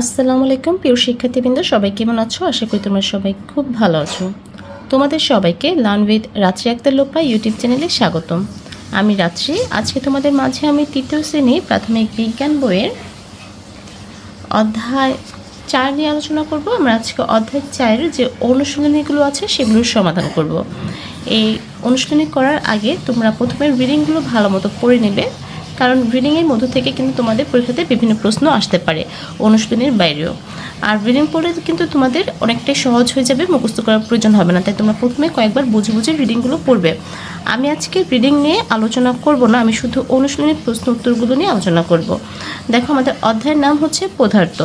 আসসালামু আলাইকুম প্রিয় শিক্ষার্থীবৃন্দ, সবাই কেমন আছো? আশা করি তোমরা সবাই খুব ভালো আছো। তোমাদের সবাইকে লার্ন উইথ রাত্রি আক্তার লোপা ইউটিউব চ্যানেলে স্বাগতম। আমি রাত্রি। আজকে তোমাদের মাঝে আমি তৃতীয় শ্রেণী প্রাথমিক বিজ্ঞান বইয়ের অধ্যায় 4 নিয়ে আলোচনা করব। আমরা আজকে অধ্যায় 4-এর যে অনুশীলনীগুলো আছে সেগুলোর সমাধান করব। এই অনুশীলনী করার আগে তোমরা প্রথমে রিডিংগুলো ভালো মতো পড়ে নেবে, কারণ রিডিংয়ের মধ্য থেকে কিন্তু তোমাদের পরীক্ষাতে বিভিন্ন প্রশ্ন আসতে পারে অনুশীলনীর বাইরেও। আর রিডিং পড়লে কিন্তু তোমাদের অনেকটাই সহজ হয়ে যাবে, মুখস্থ করার প্রয়োজন হবে না। তাই তোমরা প্রথমে কয়েকবার বুঝে বুঝে রিডিংগুলো পড়বে। আমি আজকে রিডিং নিয়ে আলোচনা করব না, আমি শুধু অনুশীলনীর প্রশ্ন উত্তরগুলো নিয়ে আলোচনা করব। দেখো, আমাদের অধ্যায়ের নাম হচ্ছে পদার্থ,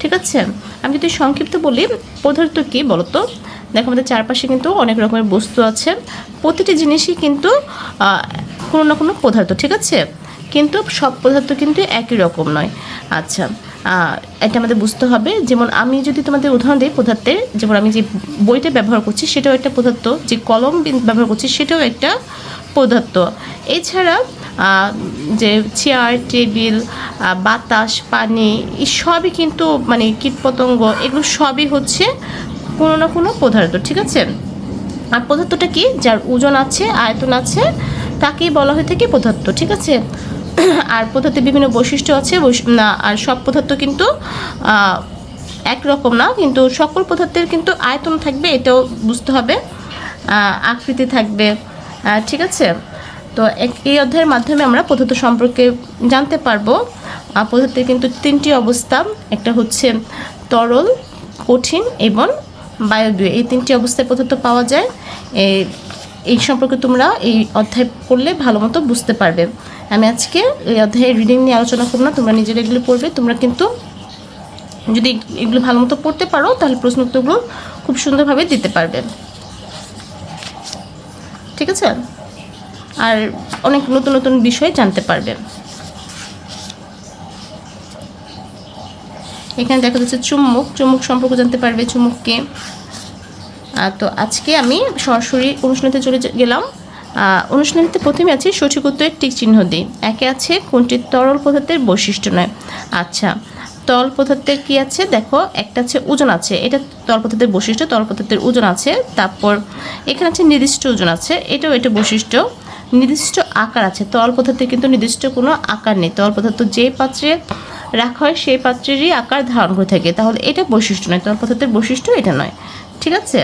ঠিক আছে? আমি যদি সংক্ষিপ্ত বলি, পদার্থ কী বলো তো? দেখো, আমাদের চারপাশে কিন্তু অনেক রকমের বস্তু আছে, প্রতিটি জিনিসই কিন্তু কোনো না কোনো পদার্থ, ঠিক আছে? কিন্তু সব পদার্থ কিন্তু একই রকম নয়। আচ্ছা, এটা আমাদের বুঝতে হবে। যেমন আমি যদি তোমাদের উদাহরণ দিই পদার্থের, যেমন আমি যে বইটা ব্যবহার করছি সেটাও একটা পদার্থ, যে কলম ব্যবহার করছি সেটাও একটা পদার্থ। এছাড়া যে চেয়ার, টেবিল, বাতাস, পানি, এই সবই কিন্তু মানে কীটপতঙ্গ, এগুলো সবই হচ্ছে কোনো না কোনো পদার্থ, ঠিক আছে? আর পদার্থটা কি? যার ওজন আছে, আয়তন আছে, তাকেই বলা হয়ে থাকে পদার্থ, ঠিক আছে? আর পদার্থের বিভিন্ন বৈশিষ্ট্য আছে না, আর সব পদার্থ কিন্তু একরকম না, কিন্তু সকল পদার্থের কিন্তু আয়তন থাকবে, এটাও বুঝতে হবে, আকৃতি থাকবে, ঠিক আছে? তো এই অধ্যায়ের মাধ্যমে আমরা পদার্থ সম্পর্কে জানতে পারবো। পদার্থের কিন্তু 3টি অবস্থা, একটা হচ্ছে তরল, কঠিন এবং বায়বীয়, এই 3টি অবস্থায় পদার্থ পাওয়া যায়। এই সম্পর্কে তোমরা এই অধ্যায় পড়লে ভালো মতো বুঝতে পারবে। আমি আজকে এই অধ্যায়ের রিডিং নিয়ে আলোচনা করব না, তোমরা নিজেরা এগুলো পড়বে। তোমরা কিন্তু যদি এগুলো ভালো মতো পড়তে পারো তাহলে প্রশ্ন উত্তরগুলো খুব সুন্দরভাবে দিতে পারবে, ঠিক আছে? আর অনেক নতুন নতুন বিষয় জানতে পারবে। এখানে দেখা যাচ্ছে চুম্বক, চুম্বক সম্পর্কে জানতে পারবে, চুম্বককে। তো আজকে আমি সরাসরি অনুশীলনীতে চলে গেলাম। অনুশীলনীতে প্রথমে আছে সঠিক উত্তরের টিক চিহ্ন দিই। একে আছে কোনটি তরল পদার্থের বৈশিষ্ট্য নয়। আচ্ছা, তরল পদার্থের কি আছে? দেখো, একটা আছে ওজন আছে, এটা তরল পদার্থের বৈশিষ্ট্য, তরল পদার্থের ওজন আছে। তারপর এখানে আছে নির্দিষ্ট ওজন আছে, এটাও এটা বৈশিষ্ট্য। নির্দিষ্ট আকার আছে, তরল পদার্থের কিন্তু নির্দিষ্ট কোনো আকার নেই। তরল পদার্থ যে পাত্রে রাখা হয় সেই পাত্রেরই আকার ধারণ করে থাকে, তাহলে এটা বৈশিষ্ট্য নয়, তরল পদার্থের বৈশিষ্ট্য এটা নয়, ঠিক আছে?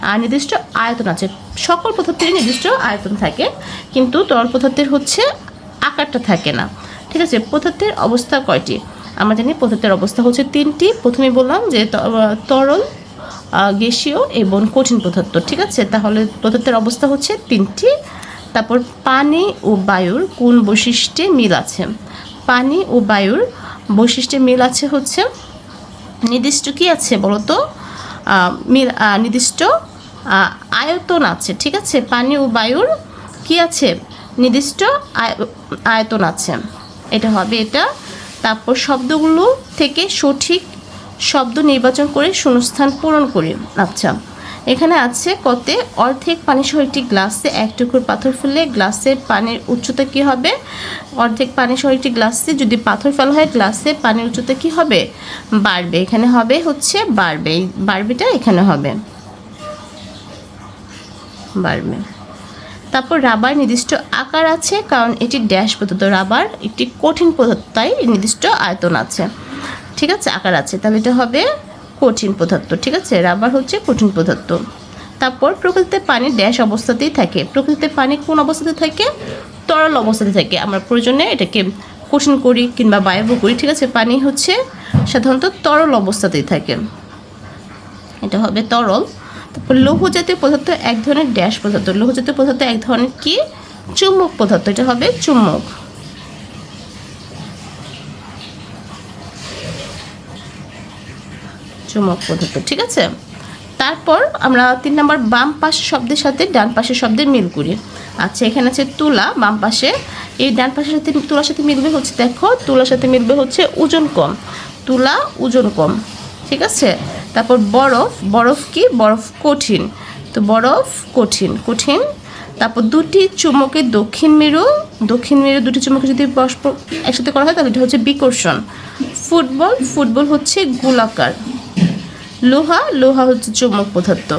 আর নির্দিষ্ট আয়তন আছে, সকল পদার্থেরই নির্দিষ্ট আয়তন থাকে, কিন্তু তরল পদার্থের হচ্ছে আকারটা থাকে না, ঠিক আছে? পদার্থের অবস্থা কয়টি? আমরা জানি পদার্থের অবস্থা হচ্ছে 3টি। প্রথমে বললাম যে তরল, গ্যাসীয় এবং কঠিন পদার্থ, ঠিক আছে? তাহলে পদার্থের অবস্থা হচ্ছে 3টি। তারপর পানি ও বায়ুর কোন বৈশিষ্ট্যে মিল আছে? পানি ও বায়ুর বৈশিষ্ট্যে মিল আছে হচ্ছে নির্দিষ্ট কি আছে বলো তো? নির্দিষ্ট আয়তন আছে, ঠিক আছে? পানি ও বায়ুর কি আছে? নির্দিষ্ট আয়তন আছে, এটা হবে এটা। তারপর শব্দগুলো থেকে সঠিক শব্দ নির্বাচন করে শূন্যস্থান পূরণ করি। আচ্ছা, এখানে আছে কতে অর্ধেক পানি সহ একটি গ্লাসে এক টুকরো পাথর ফেললে গ্লাসের পানির উচ্চতা কী হবে? অর্ধেক পানি সহ একটি গ্লাসে যদি পাথর ফেলা হয় গ্লাসে পানির উচ্চতা কী হবে? বাড়বে। এখানে হবে হচ্ছে বাড়বে, বাড়বেটা এখানে হবে বাড়বে। তারপর রাবার নির্দিষ্ট আকার আছে, কারণ এটি ড্যাশ পদার্থ, রাবার একটি কঠিন পদার্থ, তাই নির্দিষ্ট আয়তন আছে, ঠিক আছে? আকার আছে, তাহলে এটা হবে কঠিন পদার্থ, ঠিক আছে? রাবার হচ্ছে কঠিন পদার্থ। তারপর প্রকৃতিতে পানি ড্যাশ অবস্থাতেই থাকে। প্রকৃতিতে পানি কোন অবস্থাতে থাকে? তরল অবস্থাতে থাকে। আমরা প্রয়োজনে এটাকে কঠিন করি কিংবা বায়বীয় করি, ঠিক আছে? পানি হচ্ছে সাধারণত তরল অবস্থাতেই থাকে, এটা হবে তরল। তারপর লৌহ জাতীয় পদার্থ এক ধরনের ড্যাশ পদার্থ। লৌহ জাতীয় পদার্থ এক ধরনের কি? চুম্বক পদার্থ, এটা হবে চুম্বক, চুম্বক পদার্থ, ঠিক আছে? তারপর আমরা 3 নম্বর বাম পাশের শব্দের সাথে ডান পাশের শব্দের মিল করি। আচ্ছা, এখানে আছে তুলা বাম পাশে, এই ডান পাশের সাথে তুলার সাথে মিলবে হচ্ছে, দেখো তুলার সাথে মিলবে হচ্ছে ওজন কম, তুলা ওজন কম, ঠিক আছে? তারপর বরফ, বরফ কি? বরফ কঠিন, তো বরফ কঠিন, কঠিন। তারপর দুটি চুম্বকের দক্ষিণ মেরু দুটি চুম্বকে যদি পরস্পর একসাথে করা হয় তাহলে এটা হচ্ছে বিকর্ষণ, ফুটবল, ফুটবল হচ্ছে গোলাকার। লোহা, লোহা হচ্ছে চৌম্বক পদার্থ।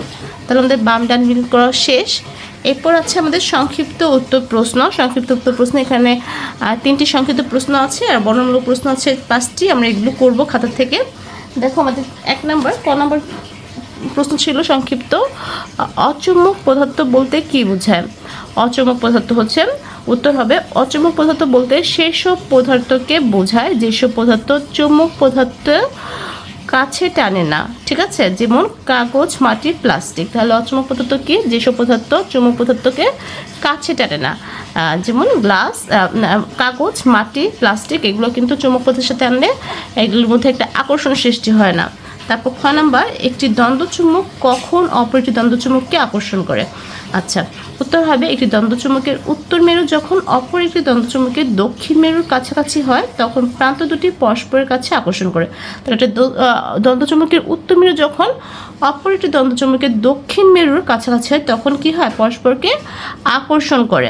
তাহলে আমাদের বাম ডান মিল করা শেষ। এরপর আছে আমাদের সংক্ষিপ্ত উত্তর প্রশ্ন। সংক্ষিপ্ত উত্তর প্রশ্ন এখানে 3টি সংক্ষিপ্ত প্রশ্ন আছে আর বর্ণমূলক প্রশ্ন আছে 5টি। আমরা এগুলো করব খাতা থেকে। দেখো আমাদের 1 নম্বর ক নম্বর প্রশ্ন ছিল সংক্ষিপ্ত, অচৌম্বক পদার্থ বলতে কি বোঝায়? অচৌম্বক পদার্থ হচ্ছে, উত্তর হবে অচৌম্বক পদার্থ বলতে সেসব পদার্থকে বোঝায় যেসব পদার্থ চৌম্বক পদার্থ কাছে টানে না। ঠিক আছে, যেমন কাগজ, মাটি, প্লাস্টিক। তাহলে অচৌম্বক পদার্থ কি? যেসব পদার্থ চৌম্বক পদার্থকে কাছে টানে না, যেমন গ্লাস, কাগজ, মাটি, প্লাস্টিক। এগুলো কিন্তু চৌম্বক পদার্থের সাথে আনলে এগুলোর মধ্যে একটা আকর্ষণ সৃষ্টি হয় না। তারপর খ নাম্বার, একটি দ্বন্দ্বচুম্বক কখন অপর একটি দ্বন্দ্বচুম্বককে আকর্ষণ করে? আচ্ছা, উত্তর হবে একটি দ্বন্দ্বচুম্বকের উত্তর মেরু যখন অপর একটি দ্বন্দ্বচুম্বকের দক্ষিণ মেরুর কাছাকাছি হয় তখন প্রান্ত দুটি পরস্পরের কাছে আকর্ষণ করে। তাহলে একটা দ্বন্দ্বচুম্বকের উত্তর মেরু যখন অপর একটি দ্বন্দ্বচুম্বকের দক্ষিণ মেরুর কাছাকাছি হয় তখন কি হয়? পরস্পরকে আকর্ষণ করে।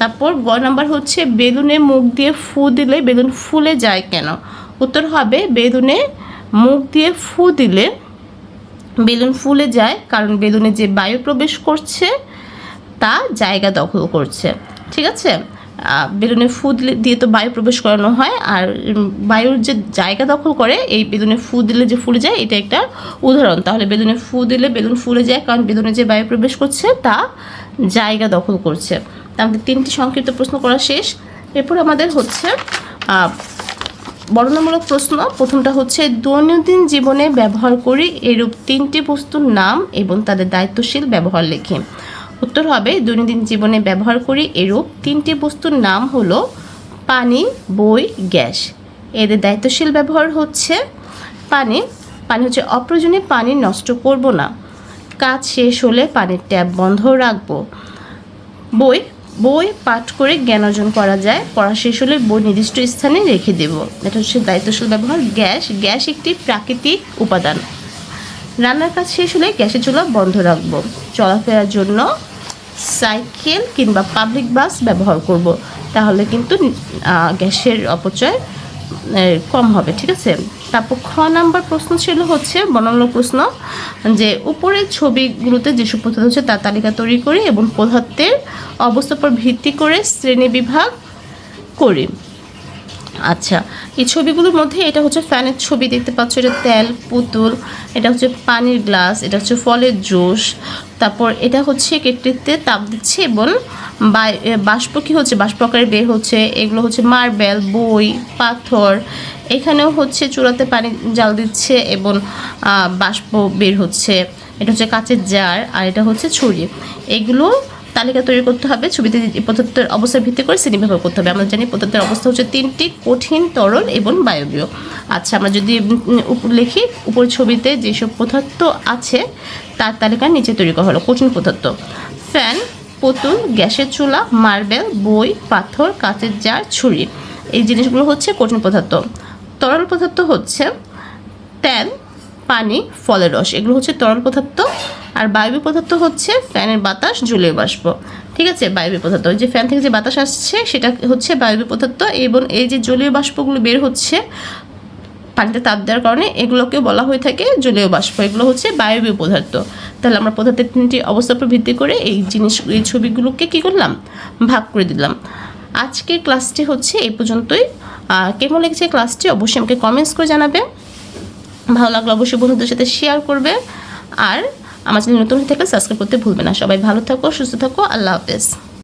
তারপর গ নাম্বার হচ্ছে বেলুনে মুখ দিয়ে ফু দিলে বেলুন ফুলে যায় কেন? উত্তর হবে বেলুনে মুখ দিয়ে ফু দিলে বেলুন ফুলে যায় কারণ বেলুনে যে বায়ু প্রবেশ করছে তা জায়গা দখল করছে। ঠিক আছে, বেলুনে ফু দিয়ে তো বায়ু প্রবেশ করানো হয়, আর বায়ুর যে জায়গা দখল করে এই বেলুনে ফু দিলে যে ফুলে যায় এটা একটা উদাহরণ। তাহলে বেলুনে ফু দিলে বেলুন ফুলে যায় কারণ বেলুনে যে বায়ু প্রবেশ করছে তা জায়গা দখল করছে। আমাদের 3টি সংক্ষিপ্ত প্রশ্ন করা শেষ। এরপর আমাদের হচ্ছে বর্ণনামূলক প্রশ্ন। প্রথমটা হচ্ছে দৈনন্দিন জীবনে ব্যবহার করি এরূপ 3টি বস্তুর নাম এবং তাদের দায়িত্বশীল ব্যবহার লেখে। উত্তর হবে দৈনন্দিন জীবনে ব্যবহার করি এরূপ 3টি বস্তুর নাম হলো পানি, বই, গ্যাস। এদের দায়িত্বশীল ব্যবহার হচ্ছে পানি। পানি হচ্ছে অপ্রয়োজনীয় পানি নষ্ট করব না, কাজ শেষ হলে পানির ট্যাপ বন্ধ রাখবো। বই, বই পাঠ করে জ্ঞান অর্জন করা যায়, পড়া শেষ হলে বই নির্দিষ্ট স্থানে রেখে দেব। এটা হচ্ছে দায়িত্বশীল ব্যবহার। গ্যাস, গ্যাস একটি প্রাকৃতিক উপাদান। রান্নার কাজ শেষ হলে গ্যাসের চুলা বন্ধ রাখবো। চলাফেরার জন্য সাইকেল কিংবা পাবলিক বাস ব্যবহার করব, তাহলে কিন্তু গ্যাসের অপচয় কম হবে। ঠিক আছে, তারপর খ নাম্বার প্রশ্ন ছিল হচ্ছে বর্ণনামূলক প্রশ্ন, যে উপরের ছবিগুলোতে যেসব পদার্থ হচ্ছে তার তালিকা তৈরি করি এবং পদার্থের অবস্থার উপর ভিত্তি করে শ্রেণী বিভাগ করি। আচ্ছা, এই ছবিগুলোর মধ্যে এটা হচ্ছে ফ্যানের ছবি দেখতে পাচ্ছ, এটা তেল, পুতুল, এটা হচ্ছে পানির গ্লাস, এটা হচ্ছে ফলের জুস। তারপর এটা হচ্ছে কেটলিতে তাপ দিচ্ছে এবং বাষ্প কী হচ্ছে, বাষ্প আকারে বের হচ্ছে। এগুলো হচ্ছে মার্বেল, বই, পাথর। এখানেও হচ্ছে চুলাতে পানি জাল দিচ্ছে এবং বাষ্প বের হচ্ছে। এটা হচ্ছে কাচের জার আর এটা হচ্ছে ছুরি। এগুলো তালিকা তৈরি করতে হবে। ছবিতে পদার্থের অবস্থার ভিত্তি করে শ্রেণীবিভাগ করতে হবে। আমরা জানি পদার্থের অবস্থা হচ্ছে 3টি, কঠিন, তরল এবং বায়বীয়। আচ্ছা, আমরা যদি লিখি উপর ছবিতে যেসব পদার্থ আছে তার তালিকা নিচে তৈরি করা হলো। কঠিন পদার্থ ফ্যান, পুতুল, গ্যাসের চুলা, মার্বেল, বই, পাথর, কাচের জার, ছুরি। এই জিনিসগুলো হচ্ছে কঠিন পদার্থ। তরল পদার্থ হচ্ছে তেল, পানি, ফলের রস। এগুলো হচ্ছে তরল পদার্থ। আর বায়বীয় পদার্থ হচ্ছে ফ্যানের বাতাস, জলীয় বাষ্প। ঠিক আছে, বায়বীয় পদার্থ ওই যে ফ্যান থেকে যে বাতাস আসছে সেটা হচ্ছে বায়বীয় পদার্থ, এবং এই যে জলীয় বাষ্পগুলো বের হচ্ছে পানিতে তাপ দেওয়ার কারণে এগুলোকে বলা হয়ে থাকে জলীয় বাষ্প। এগুলো হচ্ছে বায়বীয় পদার্থ। তাহলে আমরা পদার্থের 3টি অবস্থার উপর ভিত্তি করে এই ছবিগুলোকে কী করলাম, ভাগ করে দিলাম। আজকের ক্লাসটি হচ্ছে এই পর্যন্তই। কেমন লেগেছে ক্লাসটি অবশ্যই আমাকে কমেন্টস করে জানাবে। ভালো লাগলে অবশ্যই বন্ধুদের সাথে শেয়ার করবে, আর আমার চ্যানেল নতুন হয়ে থাকলে সাবস্ক্রাইব করতে ভুলবে না। সবাই ভালো থাকো, সুস্থ থাকো, আল্লাহ হাফেজ।